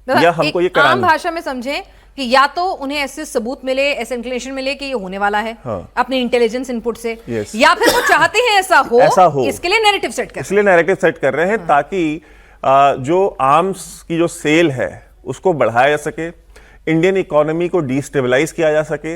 या हमको ये आम भाषा में समझें कि या तो उन्हें ऐसे सबूत मिले, ऐसे इंक्लिनेशन मिले कि ये होने वाला है अपने इंटेलिजेंस इनपुट से, या फिर वो चाहते हैं ऐसा हो, इसके लिए नैरेटिव सेट कर रहे हैं ताकि जो आर्म्स की जो सेल है उसको बढ़ाया जा सके, इंडियन इकोनॉमी को डिस्टेबलाइज किया जा सके,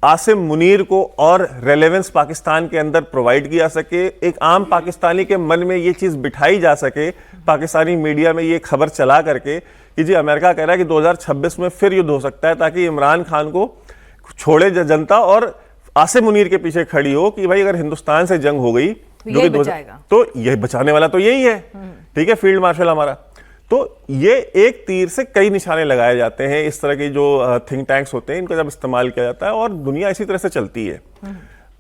आसिम मुनीर को और रेलेवेंस पाकिस्तान के अंदर प्रोवाइड किया सके, एक आम पाकिस्तानी के मन में ये चीज बिठाई जा सके, पाकिस्तानी मीडिया में ये खबर चला करके कि जी अमेरिका कह रहा है कि 2026 में फिर युद्ध हो सकता है, ताकि इमरान खान को छोड़े जनता और आसिम मुनीर के पीछे खड़ी हो कि भाई अगर हिंदुस्तान से जंग हो गई तो यही बचाने वाला तो यही है, ठीक है, फील्ड मार्शल हमारा। तो ये एक तीर से कई निशाने लगाए जाते हैं, इस तरह के जो थिंक टैंक्स होते हैं इनका जब इस्तेमाल किया जाता है, और दुनिया इसी तरह से चलती है।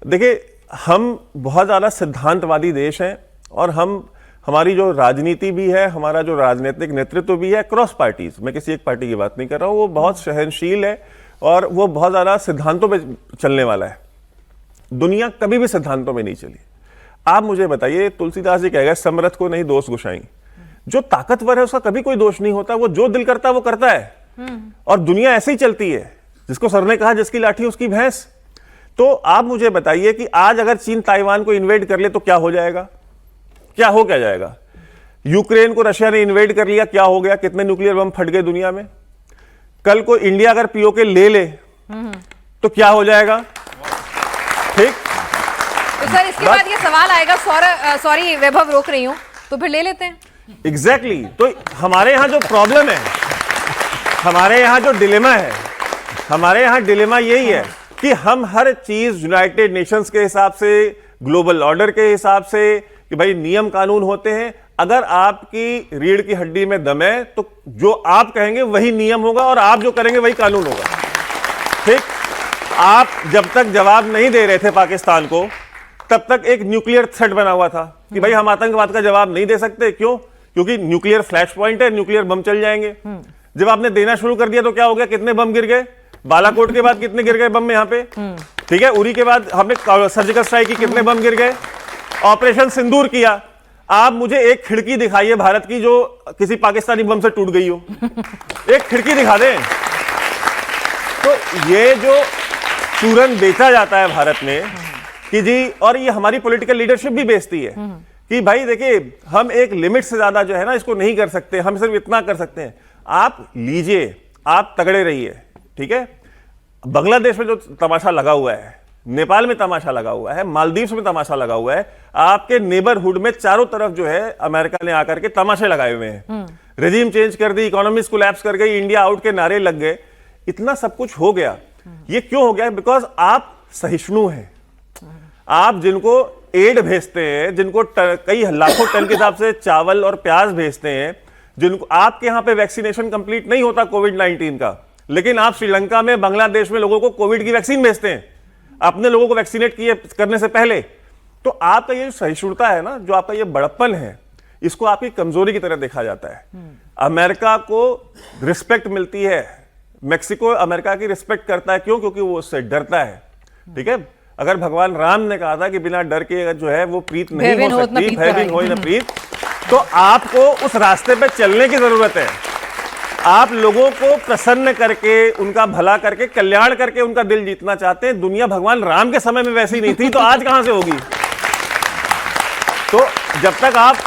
देखिए, हम बहुत ज़्यादा सिद्धांतवादी देश हैं, और हमारी जो राजनीति भी है, हमारा जो राजनीतिक नेतृत्व भी है क्रॉस पार्टीज, मैं किसी एक पार्टी की बात नहीं कर रहा हूँ, वो बहुत सहनशील है और वो बहुत ज़्यादा सिद्धांतों पे चलने वाला है। दुनिया कभी भी सिद्धांतों में नहीं चली। आप मुझे बताइए, तुलसीदास जी कह गए समरथ को नहीं दोष गुसाई, जो ताकतवर है उसका कभी कोई दोष नहीं होता, वो जो दिल करता है वो करता है, और दुनिया ऐसे ही चलती है। जिसको सर ने कहा जिसकी लाठी उसकी भैंस। तो आप मुझे बताइए कि आज अगर चीन ताइवान को इन्वेड कर ले तो क्या हो जाएगा, क्या जाएगा? यूक्रेन को रशिया ने इन्वेड कर लिया, क्या हो गया? कितने न्यूक्लियर बम फट गए दुनिया में। कल को इंडिया अगर पीओके ले तो क्या हो जाएगा? ठीक, तो सर इसके बाद ये सवाल आएगा, सॉरी वैभव रोक रही हूं, तो फिर ले लेते हैं। एग्जैक्टली तो हमारे यहां जो प्रॉब्लम है, हमारे यहां जो डिलेमा है, हमारे यहां डिलेमा यही है कि हम हर चीज यूनाइटेड नेशंस के हिसाब से, ग्लोबल ऑर्डर के हिसाब से, कि भाई नियम कानून होते हैं। अगर आपकी रीढ़ की हड्डी में दम है तो जो आप कहेंगे वही नियम होगा, और आप जो करेंगे वही कानून होगा। ठीक, आप जब तक जवाब नहीं दे रहे थे पाकिस्तान को, तब तक एक न्यूक्लियर थ्रेट बना हुआ था कि भाई हम आतंकवाद का जवाब नहीं दे सकते। क्यों? क्योंकि न्यूक्लियर फ्लैश पॉइंट है, न्यूक्लियर बम चल जाएंगे। जब आपने देना शुरू कर दिया तो क्या हो गया? कितने बम गिर गए? बालाकोट के बाद कितने गिर गए बम यहाँ पे? ठीक है, उरी के बाद हमने सर्जिकल स्ट्राइक की, कितने बम गिर गए? ऑपरेशन सिंदूर किया। आप मुझे एक खिड़की दिखाइए भारत की जो किसी पाकिस्तानी बम से टूट गई हो, एक खिड़की दिखा दें। तो ये जो चूरन बेचा जाता है भारत में कि जी, और ये हमारी पॉलिटिकल लीडरशिप भी बेचती है कि भाई देखिए हम एक लिमिट से ज्यादा जो है ना इसको नहीं कर सकते, हम सिर्फ इतना कर सकते हैं। आप लीजिए, आप तगड़े रहिए, ठीक है। बांग्लादेश में जो तमाशा लगा हुआ है, नेपाल में तमाशा लगा हुआ है, मालदीव्स में तमाशा लगा हुआ है, आपके नेबरहुड में चारों तरफ जो है अमेरिका ने आकर के तमाशे लगाए हुए हैं। रेजिम चेंज कर दी, इकोनॉमीज कोलैप्स कर गई, इंडिया आउट के नारे लग गए, इतना सब कुछ हो गया। ये क्यों हो गया? बिकॉज आप सहिष्णु हैं। आप जिनको एड भेजते हैं, जिनको कई लाखों टन के हिसाब से चावल और प्याज भेजते हैं, जिनको आपके यहां पे वैक्सीनेशन कंप्लीट नहीं होता कोविड-19 का, लेकिन आप श्रीलंका में, बांग्लादेश में लोगों को कोविड की वैक्सीन भेजते हैं अपने लोगों को वैक्सीनेट करने से पहले। तो आपका ये सहिष्णुता है ना, जो आपका ये बड़प्पन है, इसको आपकी कमजोरी की तरह देखा जाता है। अमेरिका को रिस्पेक्ट मिलती है, मेक्सिको अमेरिका की रिस्पेक्ट करता है। क्यों? क्योंकि वो उससे डरता है। ठीक है, अगर भगवान राम ने कहा था कि बिना डर के जो है वो प्रीत नहीं हो सकती, भयहीन हो न प्रीत, तो आपको उस रास्ते पे चलने की जरूरत है। आप लोगों को प्रसन्न करके, उनका भला करके, कल्याण करके उनका दिल जीतना चाहते हैं। दुनिया भगवान राम के समय में वैसी नहीं थी, तो आज कहां से होगी? तो जब तक आप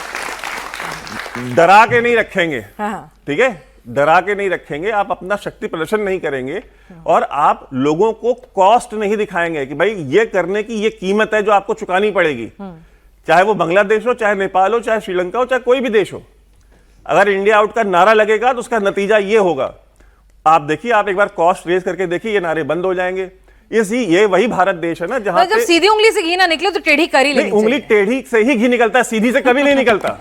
डरा के नहीं रखेंगे, ठीक है, डरा के नहीं रखेंगे, आप अपना शक्ति प्रदर्शन नहीं करेंगे, और आप लोगों को कॉस्ट नहीं दिखाएंगे कि भाई ये करने की ये कीमत है जो आपको चुकानी पड़ेगी, चाहे वो बांग्लादेश हो, चाहे नेपाल हो, चाहे श्रीलंका हो, चाहे कोई भी देश हो। अगर इंडिया आउट का नारा लगेगा तो उसका नतीजा ये होगा, आप देखिए, आप एक बार कॉस्ट रेज करके देखिए, ये नारे बंद हो जाएंगे। ये वही भारत देश है ना जहां जब सीधी उंगली से घी ना निकले तो टेढ़ी कर ही लेनी चाहिए। उंगली टेढ़ी से ही घी निकलता है, सीधी से कभी नहीं निकलता।